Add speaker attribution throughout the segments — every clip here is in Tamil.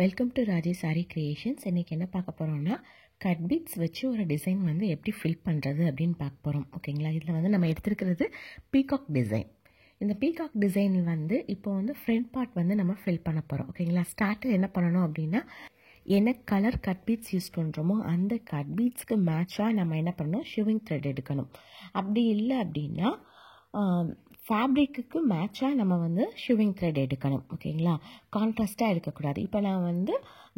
Speaker 1: Welcome to Raji sorry creations. இன்றைக்கி என்ன பார்க்க போகிறோம்னா, கட் பீட்ஸ் வச்சு ஒரு டிசைன் வந்து எப்படி ஃபில் பண்ணுறது அப்படின்னு பார்க்க போகிறோம். ஓகேங்களா, இதில் வந்து நம்ம எடுத்துருக்கிறது பீகாக் டிசைன். இந்த பீகாக் டிசைன் வந்து இப்போ வந்து ஃப்ரண்ட் பார்ட் வந்து நம்ம ஃபில் பண்ண போகிறோம். ஓகேங்களா, ஸ்டார்டர் என்ன பண்ணணும் அப்படின்னா, என்ன கலர் கட் பீட்ஸ் யூஸ் பண்ணுறோமோ அந்த கட் பீட்ஸ்க்கு மேட்சாக நம்ம என்ன பண்ணணும், ஷிவிங் த்ரெட் எடுக்கணும். அப்படி இல்லை அப்படின்னா ஃபேப்ரிக்கு மேட்சாக நம்ம வந்து ஷிவிங் த்ரெட் எடுக்கணும். ஓகேங்களா, கான்ட்ராஸ்ட்டாக எடுக்கக்கூடாது. இப்போ நான் வந்து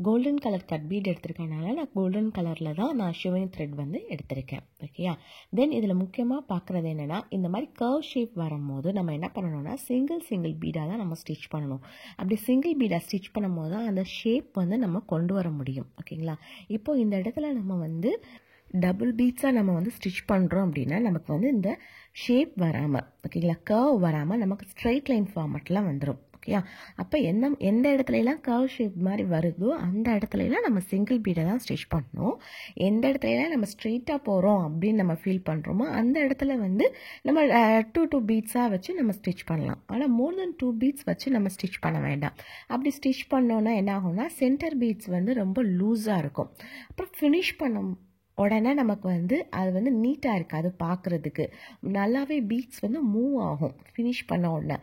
Speaker 1: கோல்டன் கலர் கட் பீட் எடுத்திருக்கனால நான் கோல்டன் கலரில் தான் நான் ஷிவிங் த்ரெட் வந்து எடுத்திருக்கேன். ஓகேயா, தென் இதில் முக்கியமாக பார்க்குறது என்னென்னா, இந்த மாதிரி கர்வ் ஷேப் வரும்போது நம்ம என்ன பண்ணணும்னா சிங்கிள் பீடாக தான் நம்ம ஸ்டிச் பண்ணணும். அப்படி சிங்கிள் பீடாக ஸ்டிச் பண்ணும்போது தான் அந்த ஷேப் வந்து நம்ம கொண்டு வர முடியும். ஓகேங்களா, இப்போது இந்த இடத்துல நம்ம வந்து டபுள் பீட்ஸாக நம்ம வந்து ஸ்டிச் பண்ணுறோம் அப்படின்னா நமக்கு வந்து இந்த ஷேப் வராமல், ஓகேங்களா, கர்வ் வராமல் நமக்கு ஸ்ட்ரைட் லைன் ஃபார்மெட்லாம் வந்துடும். ஓகேயா, அப்போ எந்த இடத்துலலாம் கர்வ் ஷேப் மாதிரி வருதோ அந்த இடத்துலலாம் நம்ம சிங்கிள் பீடை தான் ஸ்டிச் பண்ணணும். எந்த இடத்துலலாம் நம்ம ஸ்ட்ரெயிட்டாக போகிறோம் அப்படின்னு நம்ம ஃபீல் பண்ணுறோமோ அந்த இடத்துல வந்து நம்ம 2 பீட்ஸாக வச்சு நம்ம ஸ்டிச் பண்ணலாம். ஆனால் மோர் தென் 2 பீட்ஸ் வச்சு நம்ம ஸ்டிச் பண்ண வேண்டாம். அப்படி ஸ்டிச் பண்ணோன்னா என்ன ஆகும்னா, சென்டர் பீட்ஸ் வந்து ரொம்ப லூஸாக இருக்கும். அப்புறம் ஃபினிஷ் பண்ண உடனே நமக்கு வந்து அது வந்து நீட்டாக இருக்காது, பார்க்குறதுக்கு நல்லாவே பீட்ஸ் வந்து மூவ் ஆகும். ஃபினிஷ் பண்ண உடனே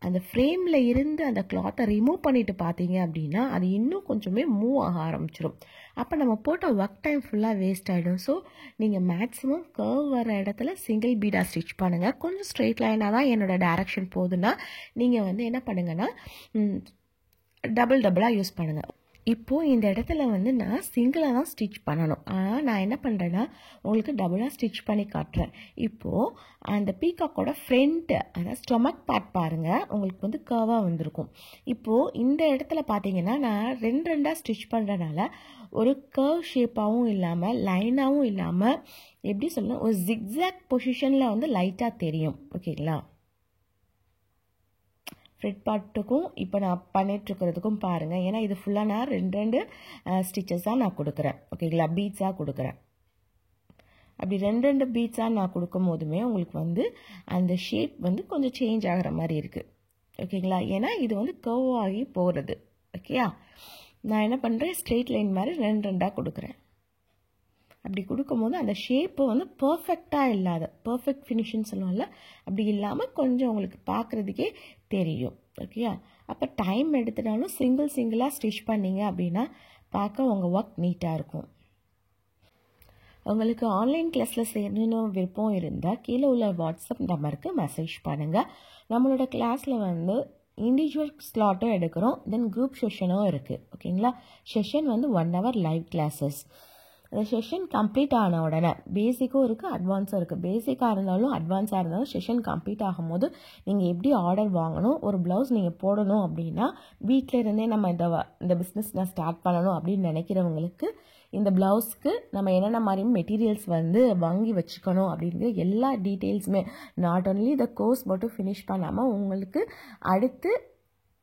Speaker 1: அந்த ஃப்ரேமில் இருந்து அந்த கிளாத்தை ரிமூவ் பண்ணிவிட்டு பார்த்தீங்க அப்படின்னா அது இன்னும் கொஞ்சமே மூவ் ஆக ஆரம்பிச்சிடும். அப்போ நம்ம போட்ட ஒர்க் டைம் ஃபுல்லாக வேஸ்ட் ஆகிடும். ஸோ நீங்கள் மேக்ஸிமம் கர்வ் வர இடத்துல சிங்கிள் பீடாக ஸ்டிச் பண்ணுங்கள். கொஞ்சம் ஸ்ட்ரெயிட் லைனாக தான் என்னோடய டைரக்ஷன் போகுதுன்னா நீங்கள் வந்து என்ன பண்ணுங்கன்னா டபுளாக யூஸ் பண்ணுங்கள். இப்போது இந்த இடத்துல வந்து நான் சிங்கிளாக தான் ஸ்டிச் பண்ணணும். ஆனால் நான் என்ன பண்ணுறேன்னா உங்களுக்கு டபுளாக ஸ்டிச் பண்ணி காட்டுறேன். இப்போது அந்த பீகாக்கோட ஃப்ரண்ட்டு, அதாவது ஸ்டொமக் பார்ட் பாருங்கள், உங்களுக்கு வந்து கர்வாக வந்திருக்கும். இப்போது இந்த இடத்துல பார்த்தீங்கன்னா நான் ரெண்டாக ஸ்டிச் பண்ணுறதுனால ஒரு கர்வ் ஷேப்பாகவும் இல்லாமல் லைனாகவும் இல்லாமல் எப்படி சொல்லணும், ஒரு ஜிக்ஸாக் பொசிஷனில் வந்து லைட்டாக தெரியும். ஓகேங்களா, ஃப்ரண்ட் பார்ட்டுக்கும் இப்போ நான் பண்ணிகிட்ருக்கிறதுக்கும் பாருங்கள். ஏன்னா இது ஃபுல்லாக நான் ரெண்டு ஸ்டிச்சஸாக நான் கொடுக்குறேன். ஓகேங்களா, பீட்ஸாக கொடுக்குறேன். அப்படி ரெண்டு பீட்ஸாக நான் கொடுக்கும் போதுமே உங்களுக்கு வந்து அந்த ஷேப் வந்து கொஞ்சம் சேஞ்ச் ஆகிற மாதிரி இருக்குது. ஓகேங்களா, ஏன்னா இது வந்து கர்வ் ஆகி போகிறது. ஓகேயா, நான் என்ன பண்ணுறேன், ஸ்ட்ரெயிட் லைன் மாதிரி ரெண்டாக கொடுக்குறேன். அப்படி கொடுக்கும்போது அந்த ஷேப்பு வந்து பர்ஃபெக்டாக இல்லாத, பர்ஃபெக்ட் ஃபினிஷின்னு சொல்லுவோம்ல, அப்படி இல்லாமல் கொஞ்சம் உங்களுக்கு பார்க்குறதுக்கே தெரியும். ஓகேயா, அப்போ டைம் எடுத்துட்டாலும் சிங்கிளாக ஸ்டிச் பண்ணிங்க அப்படின்னா பார்க்க உங்கள் ஒர்க் நீட்டாக இருக்கும். உங்களுக்கு ஆன்லைன் கிளாஸில் சேரணும் விருப்பம் இருந்தால் கீழே உள்ள வாட்ஸ்அப் நம்பருக்கு மெசேஜ் பண்ணுங்கள். நம்மளோட கிளாஸில் வந்து இண்டிவிஜுவல் ஸ்லாட்டும் எடுக்கிறோம், தென் குரூப் செஷனும் இருக்குது. ஓகேங்களா, செஷன் வந்து 1 hour லைவ் கிளாஸஸ். அந்த செஷன் கம்ப்ளீட் ஆன உடனே பேசிக்கும் இருக்குது, அட்வான்ஸும் இருக்குது. பேசிக்காக இருந்தாலும் அட்வான்ஸாக இருந்தாலும் செஷன் கம்ப்ளீட் ஆகும்போது நீங்கள் எப்படி ஆர்டர் வாங்கணும், ஒரு ப்ளவுஸ் நீங்கள் போடணும் அப்படின்னா வீட்டில் இருந்தே நம்ம இந்த பிஸ்னஸ் நான் ஸ்டார்ட் பண்ணணும் அப்படின்னு நினைக்கிறவங்களுக்கு இந்த ப்ளவுஸ்க்கு நம்ம என்னென்ன மாதிரி மெட்டீரியல்ஸ் வந்து வாங்கி வச்சுக்கணும் அப்படிங்கிற எல்லா டீட்டெயில்ஸுமே, நாட் ஒன்லி இந்த கோர்ஸ் மட்டும் ஃபினிஷ் பண்ணாமல் உங்களுக்கு அடுத்து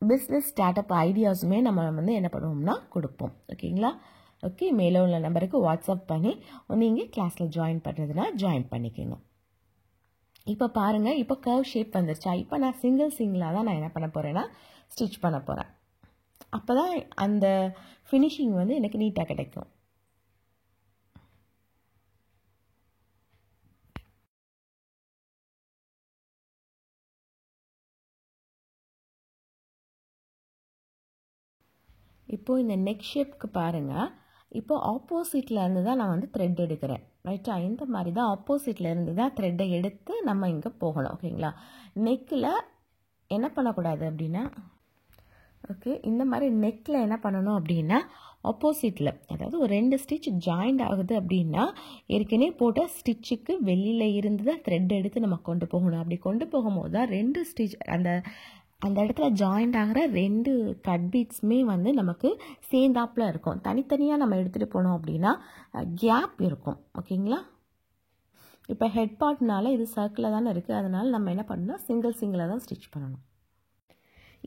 Speaker 1: பிஸ்னஸ் ஸ்டார்ட் அப் ஐடியாஸுமே நம்ம வந்து என்ன பண்ணுவோம்னா கொடுப்போம். ஓகேங்களா, ஓகே, மேலே உள்ள நம்பருக்கு வாட்ஸ்அப் பண்ணி நீங்கள் கிளாஸில் ஜாயின் பண்ணுறதுனா ஜாயின் பண்ணிக்கோங்க. இப்போ பாருங்கள், இப்போ கர்வ் ஷேப் வந்துருச்சா. இப்போ நான் சிங்கிளாக தான் நான் என்ன பண்ண போகிறேன்னா ஸ்டிச் பண்ண போகிறேன். அப்போ தான் அந்த ஃபினிஷிங் வந்து எனக்கு நீட்டாக கிடைக்கும். இப்போது இந்த நெக் ஷேப்க்கு பாருங்கள், இப்போது ஆப்போசிட்டில் இருந்து தான் நான் வந்து த்ரெட் எடுக்கிறேன். ரைட்டா, இந்த மாதிரி தான் ஆப்போசிட்டில் இருந்து தான் த்ரெட்டை எடுத்து நம்ம இங்கே போகணும். ஓகேங்களா, நெக்கில் என்ன பண்ணக்கூடாது அப்படின்னா, ஓகே, இந்த மாதிரி நெக்கில் என்ன பண்ணணும் அப்படின்னா ஆப்போசிட்டில், அதாவது ஒரு 2 ஸ்டிச் ஜாயிண்ட் ஆகுது அப்படின்னா ஏற்கனவே போட்ட ஸ்டிச்சுக்கு வெளியில் இருந்து தான் த்ரெட் எடுத்து நம்ம கொண்டு போகணும். அப்படி கொண்டு போகும்போது தான் 2 ஸ்டிச் அந்த இடத்துல ஜாயிண்ட் ஆகிற 2 கட் பீட்ஸுமே வந்து நமக்கு சேர்ந்தாப்பில் இருக்கும். தனித்தனியாக நம்ம எடுத்துகிட்டு போனோம் அப்படின்னா கேப் இருக்கும். ஓகேங்களா, இப்போ ஹெட் பார்ட்னால இது சர்க்கிளில் தானே இருக்குது, அதனால் நம்ம என்ன பண்ணணும், சிங்கிளாக தான் ஸ்டிச் பண்ணணும்.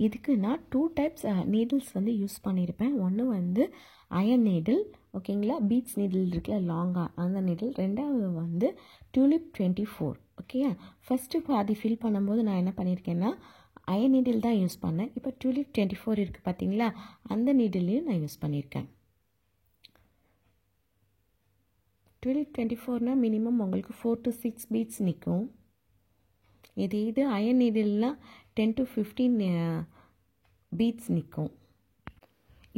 Speaker 1: இதுக்கு நான் 2 டைப்ஸ் நீடில்ஸ் வந்து யூஸ் பண்ணியிருப்பேன். ஒன்று வந்து அயன் நீடில், ஓகேங்களா, பீட்ஸ் நீடில் இருக்குல்ல லாங்காக, அந்த நீடில். ரெண்டாவது வந்து டியூலிப் 24. ஓகே, ஃபஸ்ட்டு பாதி ஃபில் பண்ணும்போது நான் என்ன பண்ணியிருக்கேன்னா அயன் நீடில் தான் யூஸ் பண்ணேன். இப்போ Tulip 24 இருக்குது பார்த்தீங்களா, அந்த நீடிலையும் நான் யூஸ் பண்ணியிருக்கேன். Tulip 24னா மினிமம் உங்களுக்கு 4 to 6 பீட்ஸ் நிற்கும். இது அயன் நீடில்னால் 10 to 15 பீட்ஸ் நிற்கும்.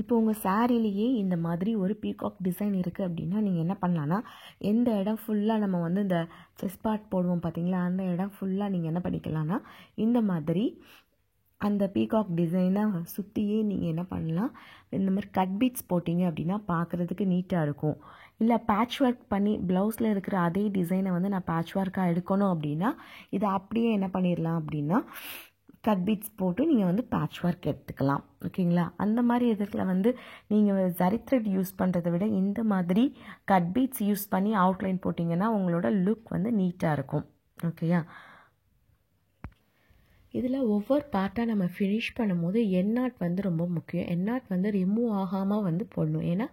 Speaker 1: இப்போ உங்கள் சாரிலேயே இந்த மாதிரி ஒரு பீகாக் டிசைன் இருக்குது அப்படின்னா நீங்கள் என்ன பண்ணலான்னா, எந்த இடம் ஃபுல்லாக நம்ம வந்து இந்த செஸ்ட் பார்ட் போடுவோம் பார்த்தீங்களா, அந்த இடம் ஃபுல்லாக நீங்கள் என்ன பண்ணிக்கலாம்னா, இந்த மாதிரி அந்த பீகாக் டிசைனை சுற்றியே நீங்கள் என்ன பண்ணலாம், இந்த மாதிரி கட் பீட்ஸ் போட்டிங்க அப்படின்னா பார்க்குறதுக்கு நீட்டாக இருக்கும். இல்லை பேட்ச் ஒர்க் பண்ணி ப்ளவுஸில் இருக்கிற அதே டிசைனை வந்து நான் பேட்ச் ஒர்க்காக எடுக்கணும் அப்படின்னா இதை அப்படியே என்ன பண்ணிடலாம் அப்படின்னா கட் பீட்ஸ் போட்டு நீங்கள் வந்து பேட்ச் ஒர்க் எடுத்துக்கலாம். ஓகேங்களா, அந்த மாதிரி இதில் வந்து நீங்கள் ஜரி த்ரெட் யூஸ் பண்ணுறதை விட இந்த மாதிரி கட் பீட்ஸ் யூஸ் பண்ணி அவுட்லைன் போட்டிங்கன்னா உங்களோட லுக் வந்து நீட்டாக இருக்கும். ஓகேயா, இதில் ஒவ்வொரு பார்ட்டாக நம்ம ஃபினிஷ் பண்ணும்போது எண்ணாட் வந்து ரொம்ப முக்கியம். எண்ணாட் வந்து ரிமூவ் ஆகாமல் வந்து போடணும். ஏன்னா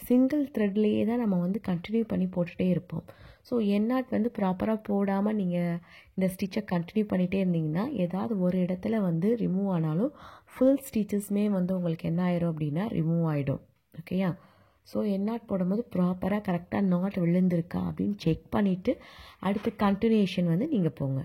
Speaker 1: சிங்கிள் த்ரெட்லேயே தான் நம்ம வந்து கண்டினியூ பண்ணி போட்டுகிட்டே இருப்போம். ஸோ எண்ணாட் வந்து ப்ராப்பராக போடாமல் நீங்கள் இந்த ஸ்டிச்சை கண்டினியூ பண்ணிகிட்டே இருந்தீங்கன்னா ஏதாவது ஒரு இடத்துல வந்து ரிமூவ் ஆனாலும் ஃபுல் ஸ்டிச்சஸுமே வந்து உங்களுக்கு என்ன ஆயிரும் அப்படின்னா ரிமூவ் ஆகிடும். ஓகேயா, ஸோ எண்ணாட் போடும்போது ப்ராப்பராக கரெக்டாக நாட் விழுந்திருக்கா அப்படின்னு செக் பண்ணிவிட்டு அடுத்து கண்டினியூஷன் வந்து நீங்கள் போங்க.